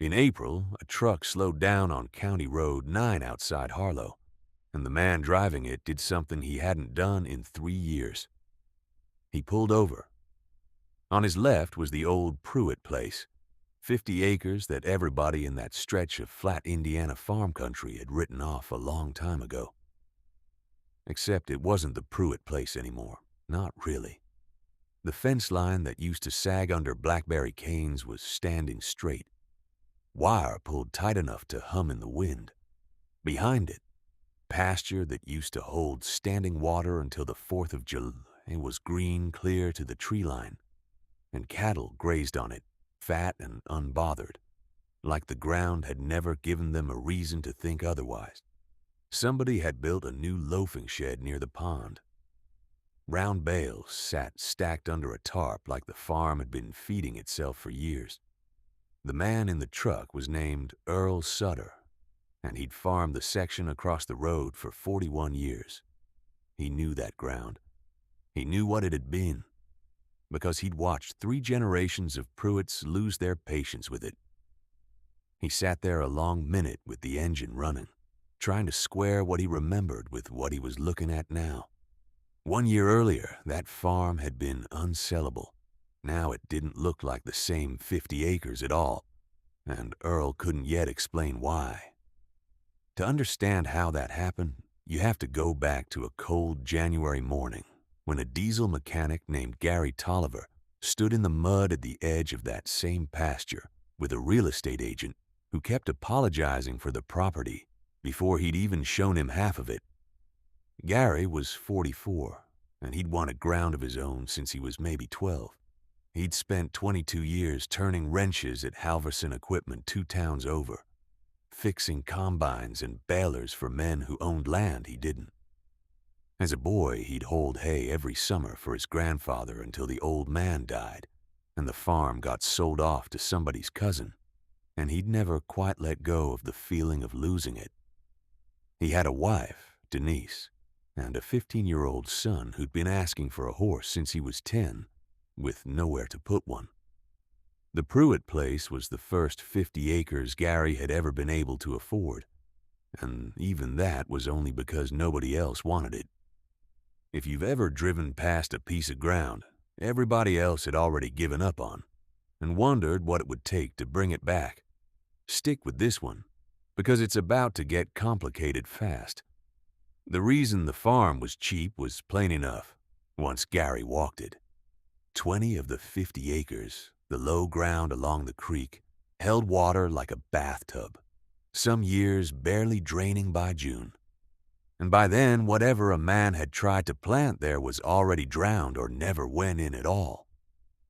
In April, a truck slowed down on County Road 9 outside Harlow, and the man driving it did something he hadn't done in 3 years. He pulled over. On his left was the old Pruett place, 50 acres that everybody in that stretch of flat Indiana farm country had written off a long time ago. Except it wasn't the Pruett place anymore, not really. The fence line that used to sag under blackberry canes was standing straight, wire pulled tight enough to hum in the wind. Behind it, pasture that used to hold standing water until the 4th of July was green clear to the tree line, and cattle grazed on it, fat and unbothered, like the ground had never given them a reason to think otherwise. Somebody had built a new loafing shed near the pond. Round bales sat stacked under a tarp like the farm had been feeding itself for years. The man in the truck was named Earl Sutter, and he'd farmed the section across the road for 41 years. He knew that ground. He knew what it had been, because he'd watched 3 generations of Pruitts lose their patience with it. He sat there a long minute with the engine running, trying to square what he remembered with what he was looking at now. 1 year earlier, that farm had been unsellable. Now it didn't look like the same 50 acres at all, and Earl couldn't yet explain why. To understand how that happened, you have to go back to a cold January morning when a diesel mechanic named Gary Tolliver stood in the mud at the edge of that same pasture with a real estate agent who kept apologizing for the property before he'd even shown him half of it. Gary was 44, and he'd wanted ground of his own since he was maybe 12. He'd spent 22 years turning wrenches at Halverson Equipment 2 towns over, fixing combines and balers for men who owned land he didn't. As a boy, he'd hauled hay every summer for his grandfather until the old man died, and the farm got sold off to somebody's cousin, and he'd never quite let go of the feeling of losing it. He had a wife, Denise, and a 15-year-old son who'd been asking for a horse since he was 10, with nowhere to put one. The Pruett place was the first 50 acres Gary had ever been able to afford, and even that was only because nobody else wanted it. If you've ever driven past a piece of ground everybody else had already given up on, and wondered what it would take to bring it back, stick with this one, because it's about to get complicated fast. The reason the farm was cheap was plain enough once Gary walked it. 20 of the 50 acres, the low ground along the creek, held water like a bathtub, some years barely draining by June. And by then, whatever a man had tried to plant there was already drowned or never went in at all.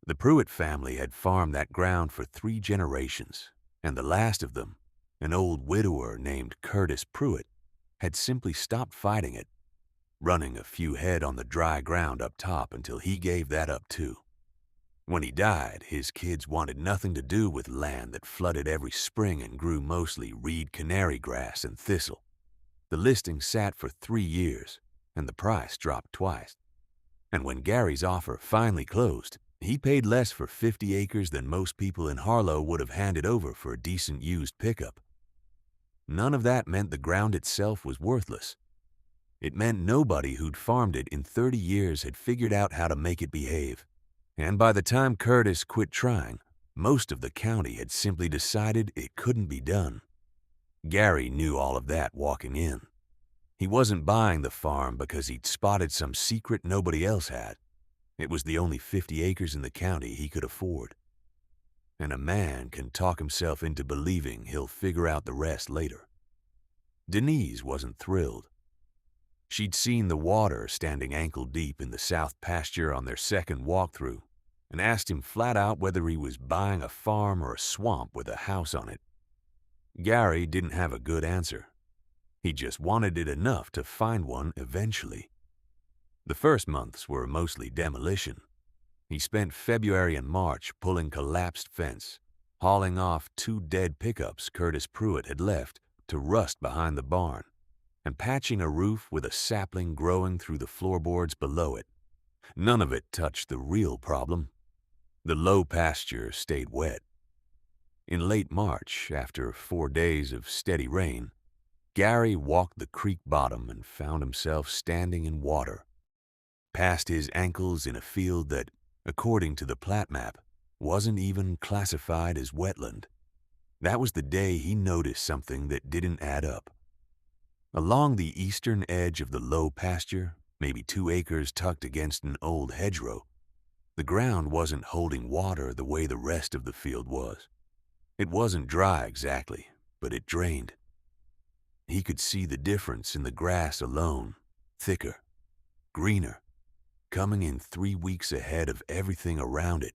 The Pruett family had farmed that ground for 3 generations, and the last of them, an old widower named Curtis Pruett, had simply stopped fighting it, running a few head on the dry ground up top until he gave that up too. When he died, his kids wanted nothing to do with land that flooded every spring and grew mostly reed canary grass and thistle. The listing sat for 3 years, and the price dropped twice. And when Gary's offer finally closed, he paid less for 50 acres than most people in Harlow would have handed over for a decent used pickup. None of that meant the ground itself was worthless. It meant nobody who'd farmed it in 30 years had figured out how to make it behave. And by the time Curtis quit trying, most of the county had simply decided it couldn't be done. Gary knew all of that walking in. He wasn't buying the farm because he'd spotted some secret nobody else had. It was the only 50 acres in the county he could afford. And a man can talk himself into believing he'll figure out the rest later. Denise wasn't thrilled. She'd seen the water standing ankle-deep in the south pasture on their second walkthrough and asked him flat out whether he was buying a farm or a swamp with a house on it. Gary didn't have a good answer. He just wanted it enough to find one eventually. The first months were mostly demolition. He spent February and March pulling collapsed fence, hauling off 2 dead pickups Curtis Pruett had left to rust behind the barn, and patching a roof with a sapling growing through the floorboards below it. None of it touched the real problem. The low pasture stayed wet. In late March, after 4 days of steady rain, Gary walked the creek bottom and found himself standing in water, past his ankles in a field that, according to the plat map, wasn't even classified as wetland. That was the day he noticed something that didn't add up. Along the eastern edge of the low pasture, maybe 2 acres tucked against an old hedgerow, the ground wasn't holding water the way the rest of the field was. It wasn't dry exactly, but it drained. He could see the difference in the grass alone, thicker, greener, coming in 3 weeks ahead of everything around it,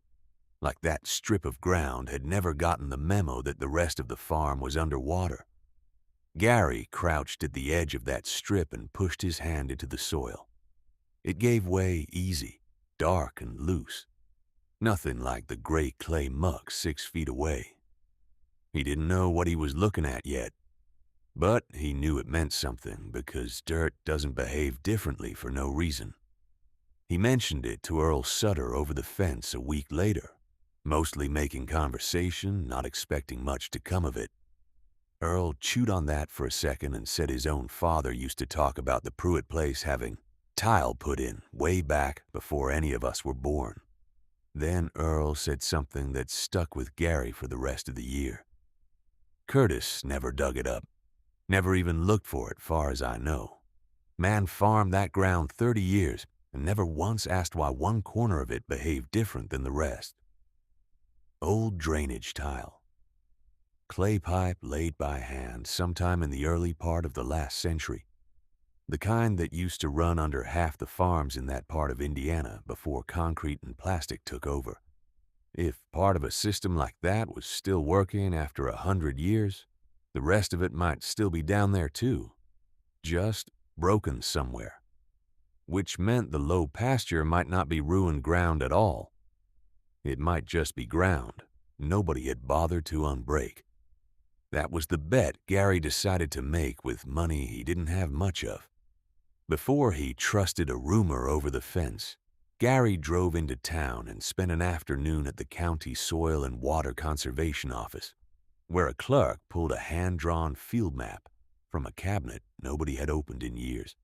like that strip of ground had never gotten the memo that the rest of the farm was underwater. Gary crouched at the edge of that strip and pushed his hand into the soil. It gave way easy, dark and loose. Nothing like the gray clay muck 6 feet away. He didn't know what he was looking at yet, but he knew it meant something because dirt doesn't behave differently for no reason. He mentioned it to Earl Sutter over the fence a week later, mostly making conversation, not expecting much to come of it. Earl chewed on that for a second and said his own father used to talk about the Pruett place having tile put in way back before any of us were born. Then Earl said something that stuck with Gary for the rest of the year. Curtis never dug it up, never even looked for it, far as I know. Man farmed that ground 30 years and never once asked why one corner of it behaved different than the rest. Old drainage tile. Clay pipe laid by hand sometime in the early part of the last century. The kind that used to run under half the farms in that part of Indiana before concrete and plastic took over. If part of a system like that was still working after 100 years, the rest of it might still be down there too, just broken somewhere. Which meant the low pasture might not be ruined ground at all. It might just be ground nobody had bothered to unbreak. That was the bet Gary decided to make with money he didn't have much of. Before he trusted a rumor over the fence, Gary drove into town and spent an afternoon at the county Soil and Water Conservation Office, where a clerk pulled a hand-drawn field map from a cabinet nobody had opened in years.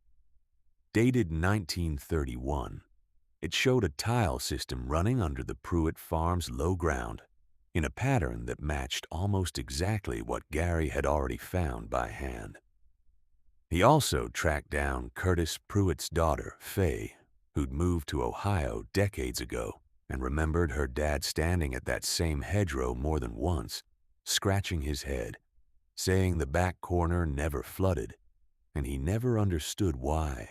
Dated 1931, it showed a tile system running under the Pruett farm's low ground in a pattern that matched almost exactly what Gary had already found by hand. He also tracked down Curtis Pruett's daughter, Faye, who'd moved to Ohio decades ago and remembered her dad standing at that same hedgerow more than once, scratching his head, saying the back corner never flooded, and he never understood why.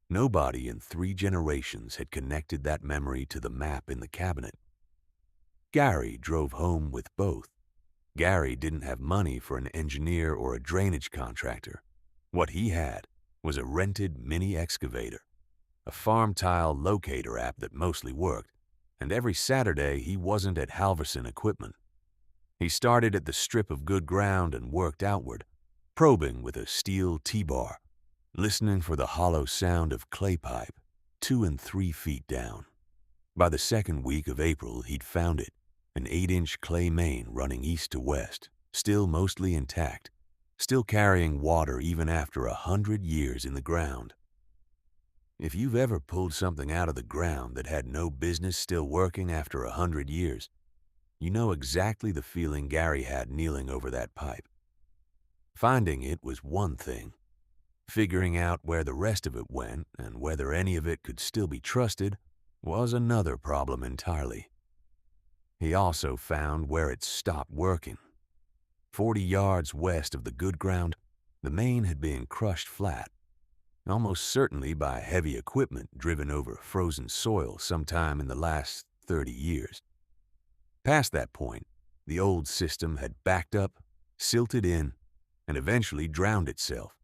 Nobody in 3 generations had connected that memory to the map in the cabinet. Gary drove home with both. Gary didn't have money for an engineer or a drainage contractor. What he had was a rented mini excavator, a farm tile locator app that mostly worked, and every Saturday he wasn't at Halverson Equipment. He started at the strip of good ground and worked outward, probing with a steel T-bar, listening for the hollow sound of clay pipe 2 and 3 feet down. By the second week of April, he'd found it, an 8-inch clay main running east to west, still mostly intact, still carrying water even after 100 years in the ground. If you've ever pulled something out of the ground that had no business still working after 100 years, you know exactly the feeling Gary had kneeling over that pipe. Finding it was one thing. Figuring out where the rest of it went and whether any of it could still be trusted was another problem entirely. He also found where it stopped working. 40 yards west of the good ground, the main had been crushed flat, almost certainly by heavy equipment driven over frozen soil sometime in the last 30 years. Past that point, the old system had backed up, silted in, and eventually drowned itself,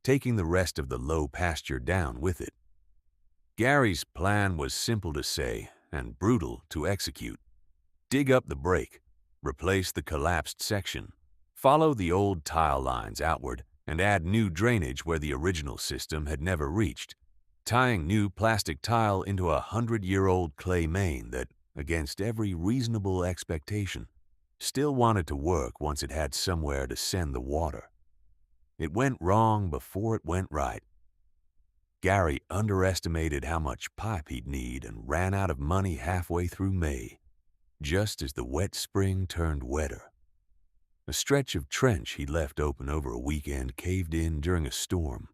taking the rest of the low pasture down with it. Gary's plan was simple to say and brutal to execute. Dig up the break, replace the collapsed section, follow the old tile lines outward, and add new drainage where the original system had never reached, tying new plastic tile into a 100-year-old clay main that, against every reasonable expectation, still wanted to work once it had somewhere to send the water. It went wrong before it went right. Gary underestimated how much pipe he'd need and ran out of money halfway through May, just as the wet spring turned wetter. A stretch of trench he'd left open over a weekend caved in during a storm,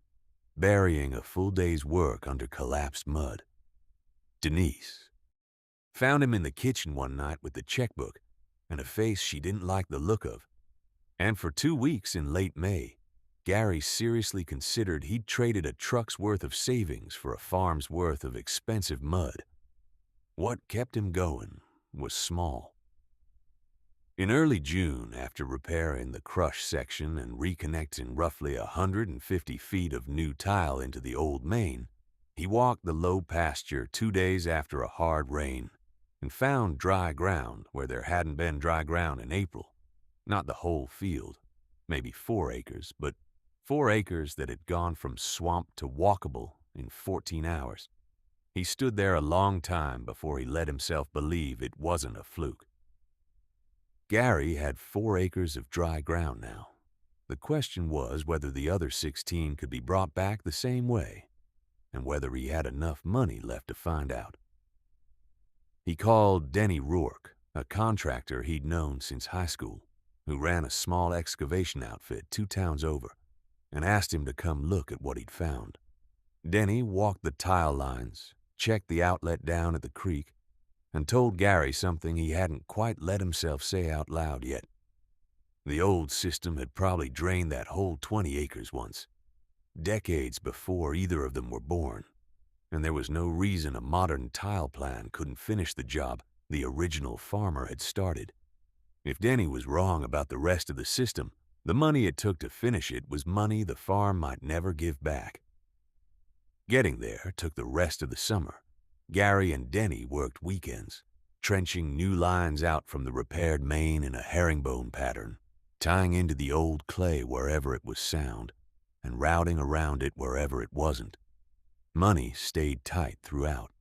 burying a full day's work under collapsed mud. Denise found him in the kitchen one night with the checkbook and a face she didn't like the look of. And for 2 weeks in late May, Gary seriously considered he'd traded a truck's worth of savings for a farm's worth of expensive mud. What kept him going was small. In early June, after repairing the crush section and reconnecting roughly 150 feet of new tile into the old main, he walked the low pasture 2 days after a hard rain and found dry ground where there hadn't been dry ground in April. Not the whole field, maybe 4 acres, but 4 acres that had gone from swamp to walkable in 14 hours. He stood there a long time before he let himself believe it wasn't a fluke. Gary had 4 acres of dry ground now. The question was whether the other 16 could be brought back the same way, and whether he had enough money left to find out. He called Denny Rourke, a contractor he'd known since high school, who ran a small excavation outfit 2 towns over, and asked him to come look at what he'd found. Denny walked the tile lines, checked the outlet down at the creek, and told Gary something he hadn't quite let himself say out loud yet. The old system had probably drained that whole 20 acres once, decades before either of them were born, and there was no reason a modern tile plan couldn't finish the job the original farmer had started. If Denny was wrong about the rest of the system, the money it took to finish it was money the farm might never give back. Getting there took the rest of the summer. Gary and Denny worked weekends, trenching new lines out from the repaired main in a herringbone pattern, tying into the old clay wherever it was sound, and routing around it wherever it wasn't. Money stayed tight throughout.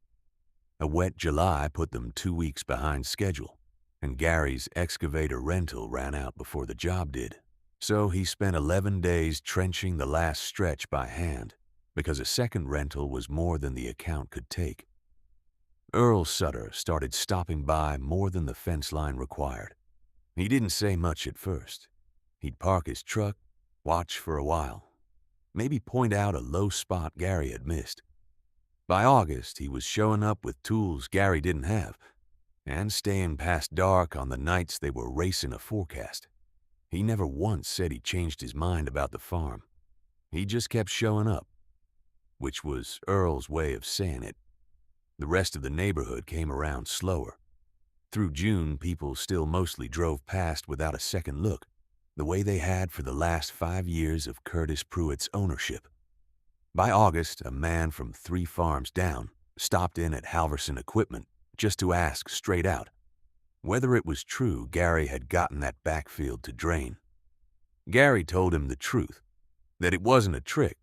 A wet July put them 2 weeks behind schedule, and Gary's excavator rental ran out before the job did. So he spent 11 days trenching the last stretch by hand, because a second rental was more than the account could take. Earl Sutter started stopping by more than the fence line required. He didn't say much at first. He'd park his truck, watch for a while, maybe point out a low spot Gary had missed. By August, he was showing up with tools Gary didn't have, and staying past dark on the nights they were racing a forecast. He never once said he changed his mind about the farm. He just kept showing up, which was Earl's way of saying it. The rest of the neighborhood came around slower. Through June, people still mostly drove past without a second look, the way they had for the last 5 years of Curtis Pruett's ownership. By August, a man from 3 farms down stopped in at Halverson Equipment just to ask straight out whether it was true Gary had gotten that backfield to drain. Gary told him the truth, that it wasn't a trick,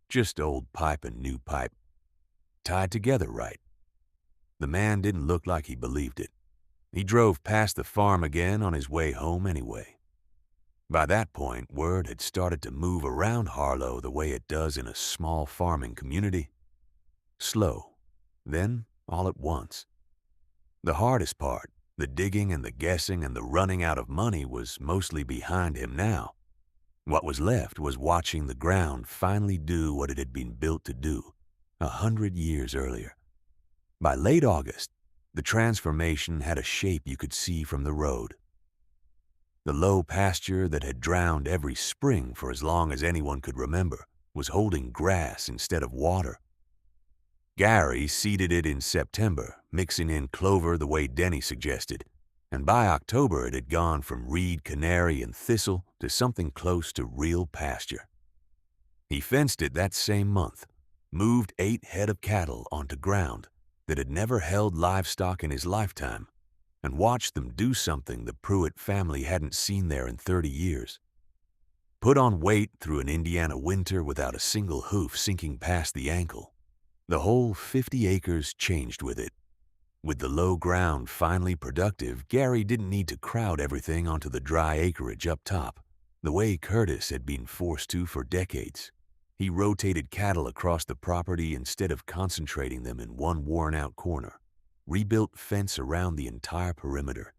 just old pipe and new pipe, tied together right. The man didn't look like he believed it. He drove past the farm again on his way home anyway. By that point, word had started to move around Harlow the way it does in a small farming community. Slow, then all at once. The hardest part, the digging and the guessing and the running out of money, was mostly behind him now. What was left was watching the ground finally do what it had been built to do 100 years earlier. By late August, the transformation had a shape you could see from the road. The low pasture that had drowned every spring for as long as anyone could remember was holding grass instead of water. Gary seeded it in September, mixing in clover the way Denny suggested, and by October it had gone from reed, canary, and thistle to something close to real pasture. He fenced it that same month, moved 8 head of cattle onto ground that had never held livestock in his lifetime, and watched them do something the Pruett family hadn't seen there in 30 years. Put on weight through an Indiana winter without a single hoof sinking past the ankle. The whole 50 acres changed with it. With the low ground finally productive, Gary didn't need to crowd everything onto the dry acreage up top, the way Curtis had been forced to for decades. He rotated cattle across the property instead of concentrating them in one worn-out corner, rebuilt fence around the entire perimeter,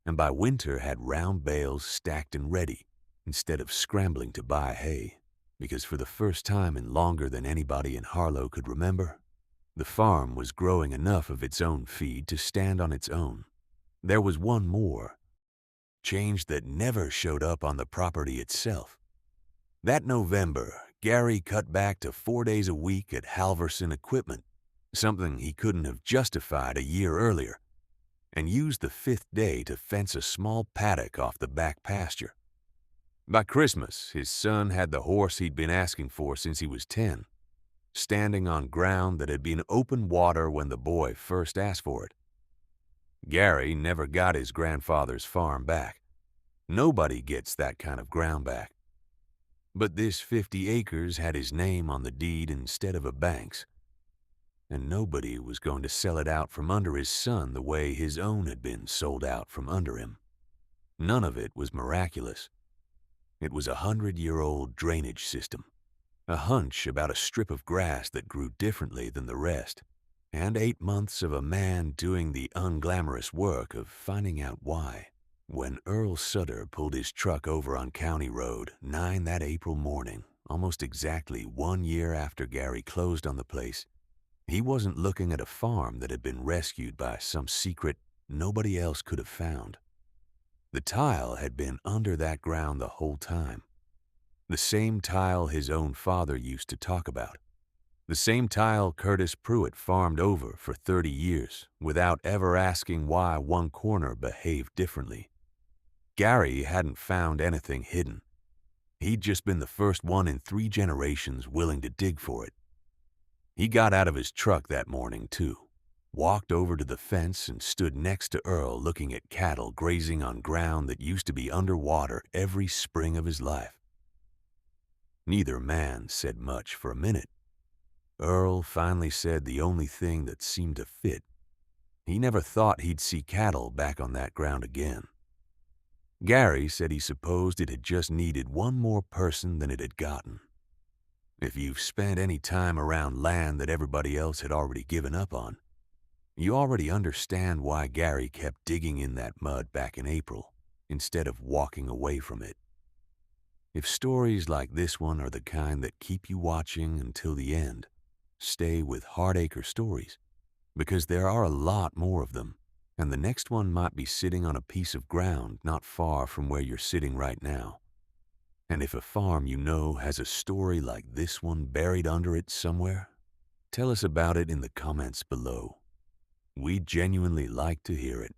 and by winter had round bales stacked and ready instead of scrambling to buy hay, because for the first time in longer than anybody in Harlow could remember, the farm was growing enough of its own feed to stand on its own. There was one more change that never showed up on the property itself. That November, Gary cut back to 4 days a week at Halverson Equipment, something he couldn't have justified a year earlier, and used the 5th day to fence a small paddock off the back pasture. By Christmas, his son had the horse he'd been asking for since he was 10, standing on ground that had been open water when the boy first asked for it. Gary never got his grandfather's farm back. Nobody gets that kind of ground back. But this 50 acres had his name on the deed instead of a bank's, and nobody was going to sell it out from under his son the way his own had been sold out from under him. None of it was miraculous. It was a 100-year-old drainage system, a hunch about a strip of grass that grew differently than the rest, and 8 months of a man doing the unglamorous work of finding out why. When Earl Sutter pulled his truck over on County Road 9 that April morning, almost exactly 1 year after Gary closed on the place, he wasn't looking at a farm that had been rescued by some secret nobody else could have found. The tile had been under that ground the whole time. The same tile his own father used to talk about. The same tile Curtis Pruett farmed over for 30 years without ever asking why one corner behaved differently. Gary hadn't found anything hidden. He'd just been the first one in 3 generations willing to dig for it. He got out of his truck that morning, too, walked over to the fence and stood next to Earl looking at cattle grazing on ground that used to be underwater every spring of his life. Neither man said much for a minute. Earl finally said the only thing that seemed to fit. He never thought he'd see cattle back on that ground again. Gary said he supposed it had just needed one more person than it had gotten. If you've spent any time around land that everybody else had already given up on, you already understand why Gary kept digging in that mud back in April instead of walking away from it. If stories like this one are the kind that keep you watching until the end, stay with Hardacre Stories, because there are a lot more of them, and the next one might be sitting on a piece of ground not far from where you're sitting right now. And if a farm you know has a story like this one buried under it somewhere, tell us about it in the comments below. We'd genuinely like to hear it.